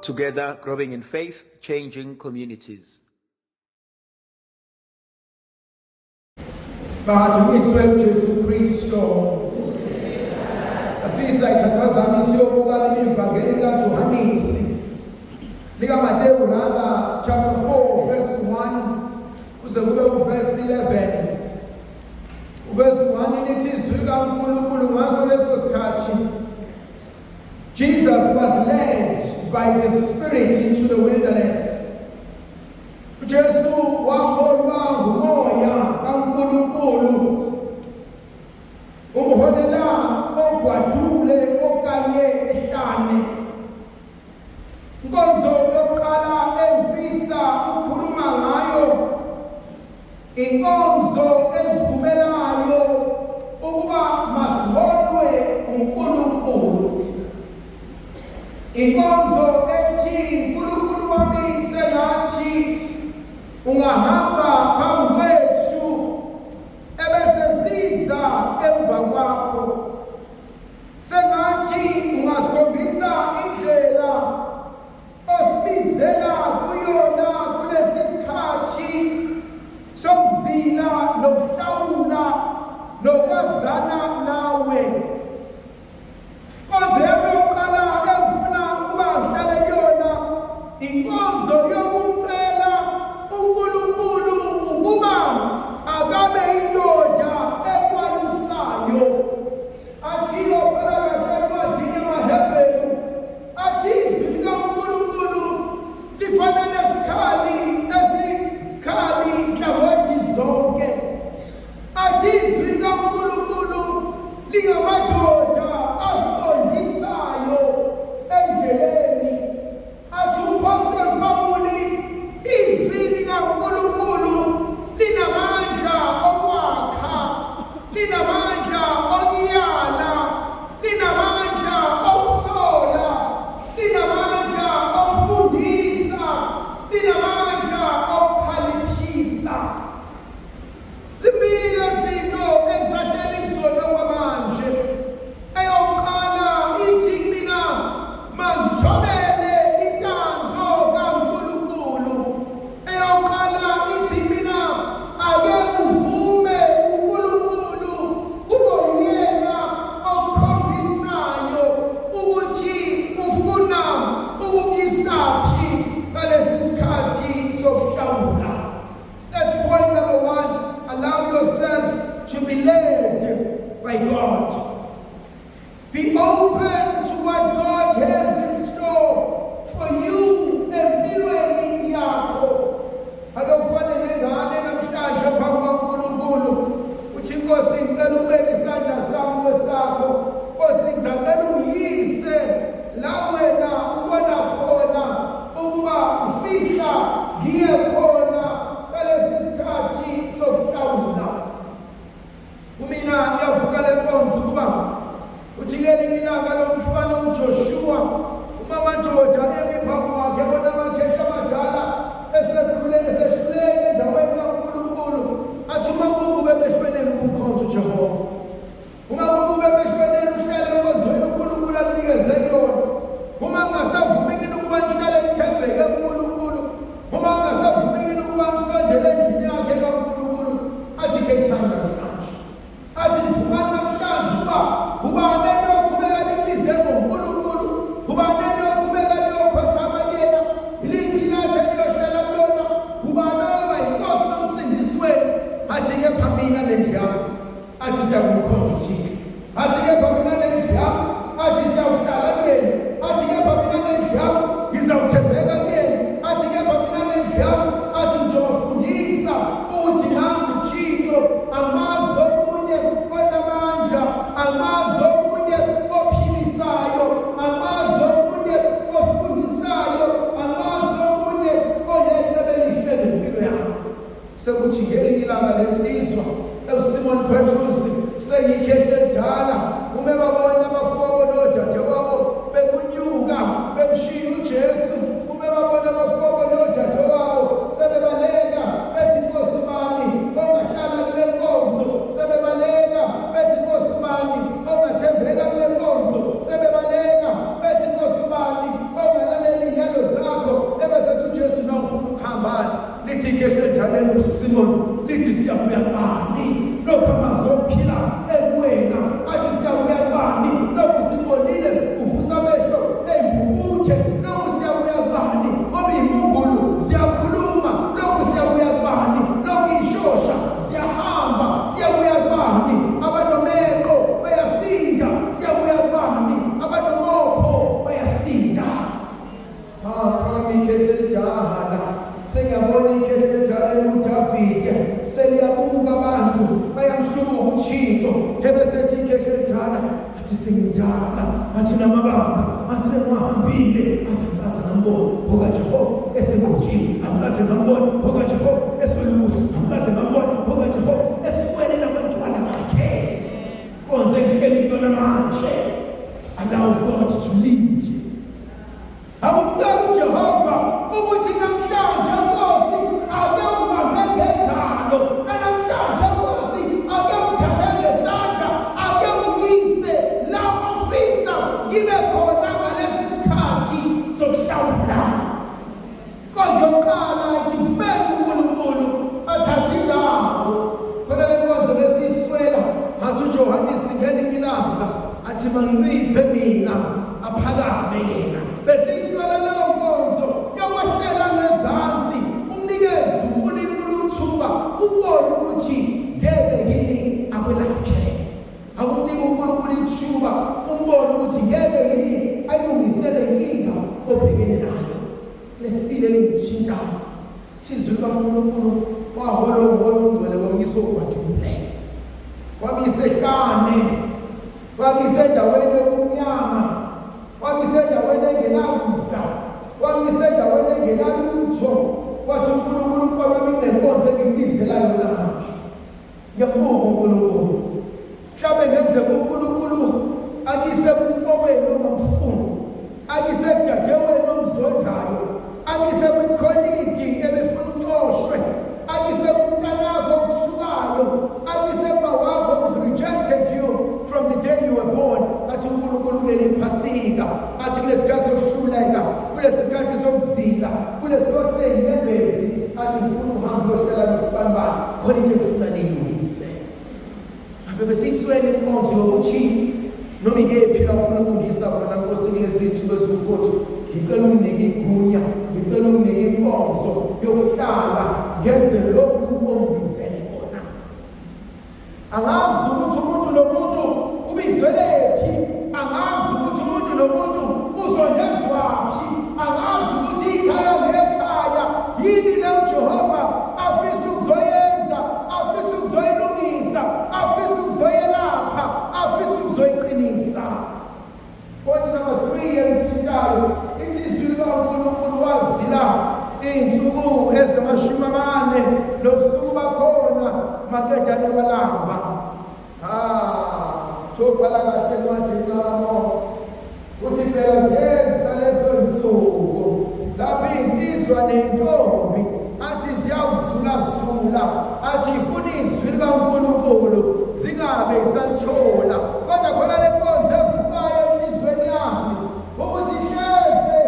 Together, growing in faith, changing communities. Badumiswe Jesu Kristo. Afisa itapazamisi yokuqala livangeli likaJohannes. Lika Matthew rather chapter 4 verse 1 kuze kube verse 11. Verse 1 lithi izwi likaNkulunkulu ngaso leso sikhathi Jesus was led by the Spirit into the wilderness. Jesu waholwa ngumoya kaNkulunkulu ukuholela ogwadule okanye ehlane. Inkonzo yokuqala emfisa ukukhuluma ngayo inkonzo ezivumelayo ukuba masiholwe uNkulunkulu. Inkonzo ethi uNkulunkulu wami sengathi ungahamba phambi kwethu ebese siza emva kwakho. Sengathi ungasikhombisa indlela osibizela kuyona kulesi sikhathi sokuzila nokuhlawula nokwazana nawe. Konzo yokuqala engifuna ukuba ngihlale kuyona inkonzo yokumcela uNkulunkulu ukuba akabe indoda ekwalusayo. Athiyo phela kahle encwadini yamaHebheru athi izwi likaNkulunkulu lifanele esikhali nhlangothi zonke. Athi izwi likaNkulunkulu lingamadoda asiqondisayo endleleni. Athi uPhostoli Pawuli izwi likaNkulunkulu linamandla okwakha, linamandla okuyala, linamandla okusola, linamandla okufundisa, linamandla okukhaliphisa. Zimbili lezinto engisahleli kuzona kwamanje. Eyokuqala ithi mina mangithobele intando kaNkulunkulu. Eyokuqala ithi mina ake uvume uNkulunkulu kube uyena okukhombisayo ukuthi ufuna ukukisaphi ngalesi sikhathi sokuhlawula. That's point number 1. Allow yourself to be led by God. Be open to what God has in store for you empilweni yakho. Akufane nengane namhlanje phambi kaNkulunkulu uthi Nkosi ngicela ubeke isandla sami kwesakho. Nkosi ngicela ungiyise la wena ubona khona ukuba ufisa ngiye khona ngalesi sikhathi sokuhlawula. Kumina ngiyavuka le nkonzo ukuba uthi ngelinye ilanga lomfana uJoshua umamadoda emi phambi kwakhe bona amakhehla amadala esehluleke endaweni kaNkulunkulu. Athi uma kube behlwenele ukukhonza uJehova, uma kube behlwenele uhlale enkonzweni uNkulunkulu akunikeze yona, uma ungasavumile ukuba nihlale nithembeke kuNkulunkulu, uma ungasavumile ukuba nisondele endlini yakhe kaNkulunkulu, athi ngethanda namhlanje. Athi vumani namhlanje uba nento yoqhubeka nimbize ngoNkulunkulu, uba nento yoqhubeka niyokhothama kuyena, ilingi lakhe liyohlala kulona, uba noba inkosi nomsindisi wenu. Athi kepha mina nendlu yami, athi siyakumkhonza uThixo. Athi kepha mina nendlu yami, athi siyawuhlala kuyena. Athi kepha mina nendlu yami, ngizawuthembeka kuyena. Athi kepha mina nendlu yami, athi ngizobafundisa ukuthi nami Thixo amazi okunye onamandla, amazi okunye ophilisayo, amazi okunye ofundisayo, amazi okunye onenhle belihlele impilo yami. Sekuthi ngelinye ilanga lensizwa uSimon Petrus seyikhehle edala ume babona abafowabo nodadewabo bebunyuka bemshiya uJesu. Ume babona abafowabo nodadewabo sebebaleka bethi Nkosi mami ongahlala kule nkonzo, sebebaleka bethi Nkosi mami ongathembeka kule nkonzo, sebebaleka bethi Nkosi mami ongalaleli yalo amabanga asewahambile athi angikaze ngambona okaJehova esebunjini angikaze ngambona okaJehova esoluluza angikaze ngambona okaJehova eswele nabantwana bakhe konze ngikele kuyona manje. Allow God to lead. Akucela uJehova ukuthi namhlanje Nkosi ake ungibambe ngegalo, namhlanje Nkosi ake ungithathe ngesandla, ake ungiyise la ofisa ngibe khona ngalesi sikhathi sokuhlawula. Konje uqala athi kumele uNkulunkulu athathe indawo. Khona le nkonzo besiyiswela athi uJohannes ngelinye ilanga athi mangiphe mina aphakame yena. Besiyiswela leyo nkonzo yokwehlela ngezansi umnikezi uNkulunkulu uthuba ubone ukuthi ngeke yini akwelaphe. Akumnika uNkulunkulu ithuba umbone ukuthi ngeke yini ayilungisele inkinga obhekene nayo. Lesibili elingithinta isizwe kaNkulunkulu wahola umoya ongcwele wamisa ogwajule. Wamisa ehlane, wamisa endaweni yokumnyama, wamisa endaweni engenakudla, wamisa endaweni engenalutho. Wathi uNkulunkulu mfana wami nenkonzo engibizelayo namanje. Ngiyabonga uNkulunkulu. Mhlawumbe ngenzeka uNkulunkulu akise kumfowenu ongamfuni, akise kudadewenu omzondayo, akise kwikholigi ebefuna uxoshwe, akise kumntanakho okusukayo, akise kumawakho who's rejected you from the day you were born. Athi uNkulunkulu kuleli phasika, athi kulesikhathi sokuhluleka, kulesikhathi sokuzila, kulesikhathi seyinyembezi, athi ngifuna uhambe uyohlala nosibani khona into engifuna niyilungise. Besiyiswele inkonzo yokuthi noma ikephi la ufuna ukungisa khona Nkosi kulezi zinsuku eziwu-40, ngicela unginike igunya, ngicela unginike inkonzo yokuhlala ngenze lokhu ongibizele kona. Angazi ukuthi umuntu nomuntu ubizelephi, angazi ukuthi umuntu nomuntu uzondezwaphi, angazi ukuthi ikhaya ngekhaya yini le uJehova afisa ukuzoyenza, afisa ukuzoyilungisa, afisa ukuzoyelapha, afisa ukuzoyiqinisa. Point number 3 engithintayo, ithi izwi likaNkulunkulu wazila iy'nsuku ezingama-40 nobusuku bakhona maqedane kwalamba. Jobhala kahle encwadini kaAmosi uthi phela ziyeza lezo nsuku lapho iy'nsizwa ney'ntombi athi ziyawuzulazula, athi ifuna izwi likaNkulunkulu zingabe isalithola. Kodwa khona le nkonzo evukayo enhlizweni yami ukuthi hleze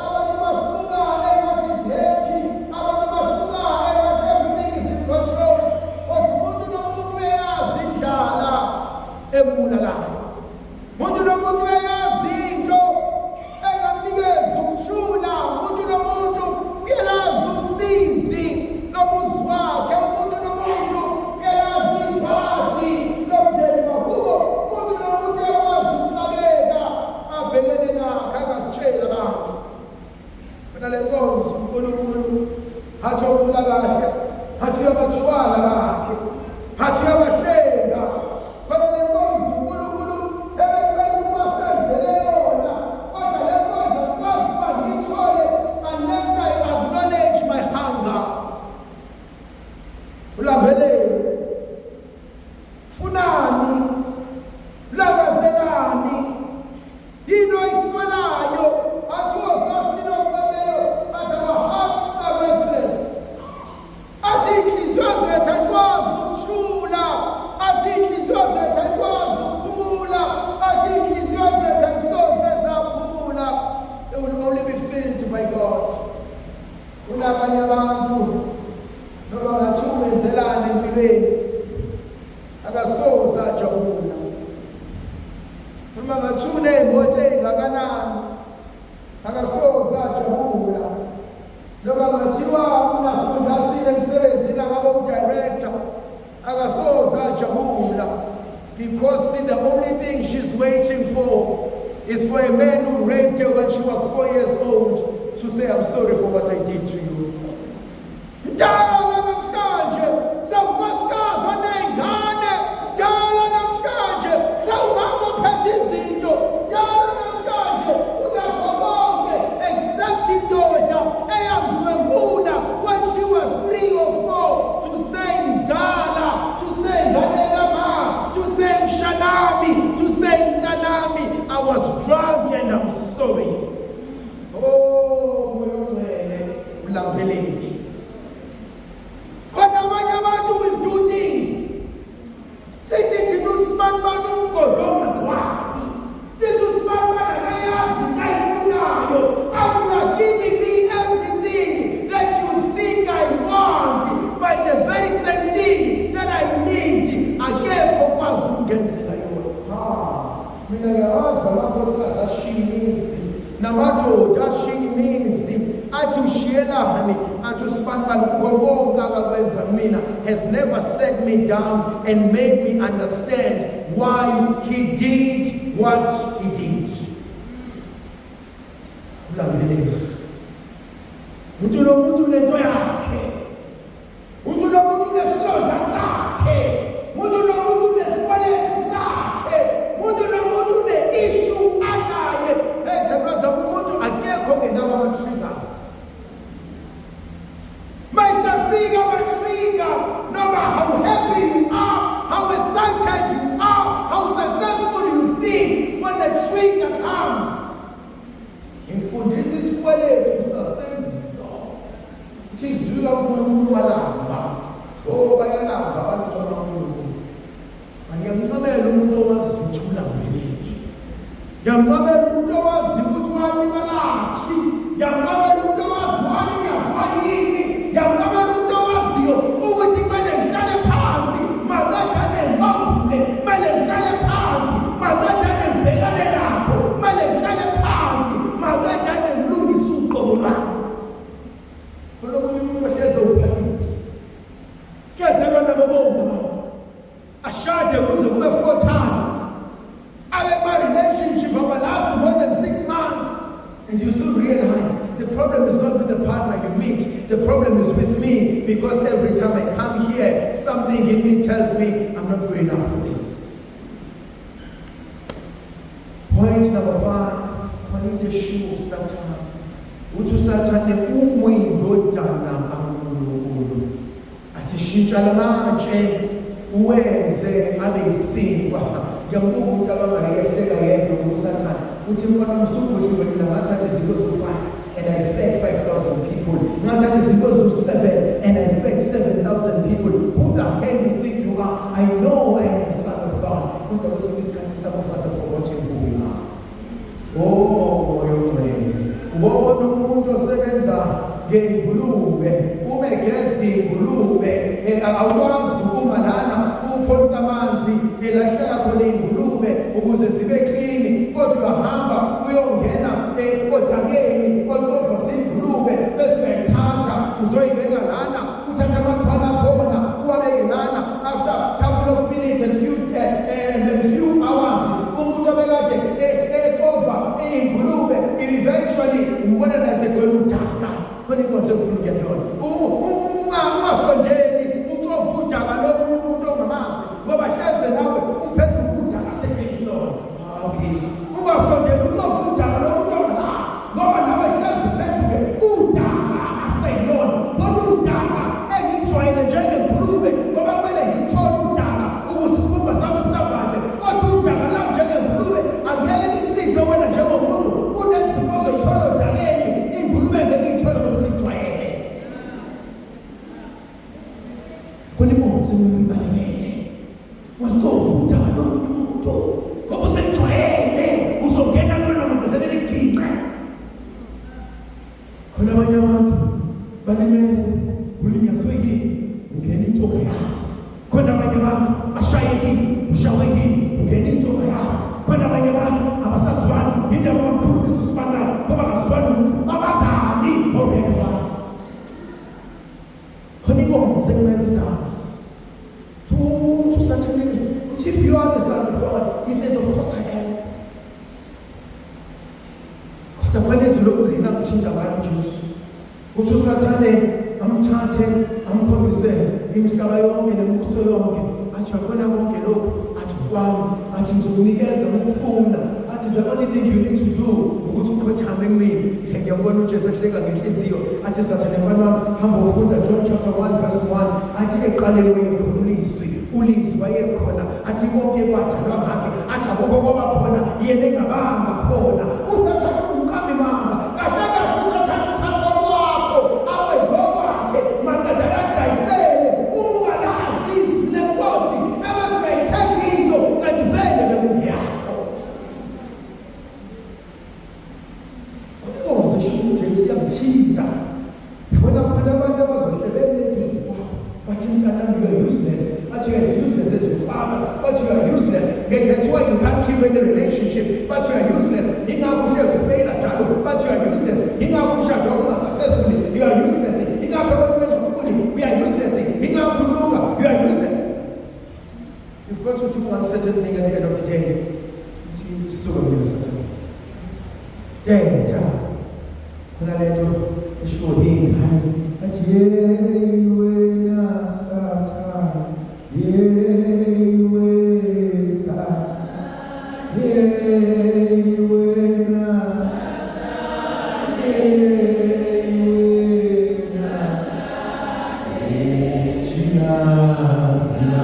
abantu basuka engathi is-happy, abantu basuka engathi everything is in control. Kodwa umuntu nomuntu uyayazi indlala embulalayo. Umuntu nomuntu uyayazi into engamnikeza ukuthula. Umuntu nomuntu uyalazi usizi lomuzi wakhe. Umuntu nomuntu uyalazi ibhadi lomndeni wakubo. Umuntu nomuntu uyakwazi ukuxakeka abhekene nakho angakutshela abantu. Khona le nkonzo uNkulunkulu athi ocula kahle, athi uyabathwala bakhe, athi uyabahlenga. Khona le nkonzo uNkulunkulu ebekubeka ukuba senzele yona, kodwa le nkonzo angikwazi ukuba ngiyithole unless I acknowledge my hunger. Ulambelele funani, langazelani, yini oyiswelayo. Athi uAugustine okweleyo athi our hearts are restless. Athi inhliziyo zethu ayikwazi ukuthula, athi inhliziyo zethu ayikwazi ukuphumula, athi inhliziyo zethu ayisoze zaphumula. They will only be filled by God. Kunabanye abantu noma ngathi umenzelane empilweni akasoze ajabula. Noma ngathi uney'moto ey'ngakanani akasoze ajabula. Noma ngathiwa unasifundasile emsebenzini akabe udirector akasoze ajabula. Because see, the only thing she's waiting for is for a man who raped her when she was 4 years old to say, I'm sorry for what I did to you. Njalo namhlanje sawunkosikazi oney'ngane, njalo namhlanje sawumama ophethe izinto, njalo namhlanje athi ushiyelani athi usibanibani konke akakwenza mina has never set me down and made me understand why he did what he did. Ulambelela umuntu nomuntu lento yakhe, umuntu nomuntu nesilonda sakhe, umuntu nomuntu nesikweletu sakhe, umuntu nomuntu ne-issue anaye. Jabaza umuntu akekho ngenawo ama-triggers. Mayisafika ama-trigger, no matter how happy you are, how excited you are, how successful you feel, when the trigger comes, imfundisa isikweletu sasendilo. Izwi kaNkulunkulu walamba. Bayalamba abantu bakaNkulunkulu. Ngiyamncamela umuntu owazi ukuthula ngempeleni. Ngiyamncamela umuntu owazi ukuthi walimalaphi. Ngiyamncamela umuntu owazi walingafa yini. Ngiyamncamela umuntu owaziyo ukuthi kumele ngihlale phansi makade ngibambule, kumele ngihlale phansi makade ngibhekane nakho, kumele ngihlale phansi makade ngilungise uqobo lwami. Ashade kuze kube 4 times. My relationship over last more than 6 months. And you soon realize the problem is not with the partner you meet. The problem is with me, because every time I come here, something in me tells me I'm not good enough for this. Point number 5. Manindeshu Satan. Uthi Satan umuyindodana kaNkulunkulu. Athi shintsha lamatshe uwenze abe isinkwa. Ngiyambuka ukuthi abangane yehleka yedwa uSathane. Uthi mfana msukuhle wena ngathatha izinto zo5 and I fed 5,000 people. Ngathatha izinto zo7 and I fed 7,000 people. Who the hell do you think you are? I know I am the Son of God. Kodwa kwesinye isikhathi some of us are forgetting who we are. Moya ongcwele. Ubona umuntu osebenza ngengulube, umegeza ingulube, awukwazi ukuma lana uphonsa amanzi elahlela khona ingulube ukuze zibe clean, kodwa uhamba uyongena odakeni oqova zingulube bese uyayithatha uzoyibeka lana, uthatha amakhwana khona uwabeke lana. After couple of minutes and few hours umuntu obekade eqova ingulube eventually ubona nasekona udaka when it was from get on. Ungasondeli uqova udaka lomunye umuntu ongamazi ngoba hleze nawe uphethe udaka sekuyilona. Please ungasondeli uqova udaka lomunye ongamazi ngoba nawe hleze uphethe udaka aseyilona. Kodwa udaka engijwayele njengengulube ngoba kumele ngithole udaka ukuze isikhumba sami sisavale. Kodwa udaka lami njengengulube angeke likusize wena njengomuntu unezifo zokuthole udakeni. Ingulube ngeke ithole ngoba sijwayele. Kunibonze uyibalekele. Waqova udaka lomunye umuntu ngoba usejwayele uzongena kulona muntu zeleligiqe. Khona abanye abantu balimele ulinyazwe yini ungena into ongayazi. Khona abanye abantu ashayekile ushawe yini ungena into ongayazi. Khona abanye abantu abasazwani indaba kakhulu besifanayo ngoba kaswani umuntu abadali obekwazi. Khona inkonzo ekumele uzazi. To Satan, which if you are the Son of God, he says, of course I am. Kodwa manje lokugcina ngithinta manje uthi uSathane amthathe amkhombise imihlaba yonke nemibuso yonke, athi yabona konke lokho, athi kwami, athi ngizokunikeza ukufunda, athi the only thing you need to do ukuthi ukhothame kumina. Ngiyabona uJesu ehleka ngenhliziyo, athi Sathane mfana wami hamba ufunda John chapter 1 verse 1, athi eqaleni wayekho ulizwi wayekhona, athi konke kwadalwa ngakhe, athi akukho kwaba khona yena engabanga khona. uSathane umqambi manga kahle kahle. uSathane uthatha kwakho awenze kwakhe makade adayisele umungalazi izwi lenkosi ebesingayithenga into kanti vele bekungiyakho. Kodwa nje siyamthinta. Khona abantu abazohlebela eduze kwakho bathi mntana you are useless. But you are useless as your father. But you are useless. And that's why you can't keep any relationship. But you are useless. But you are useless. thetha kunalento esho ingane athi hey wena Satan hey wena Satan hey wena Satan hey wena Satan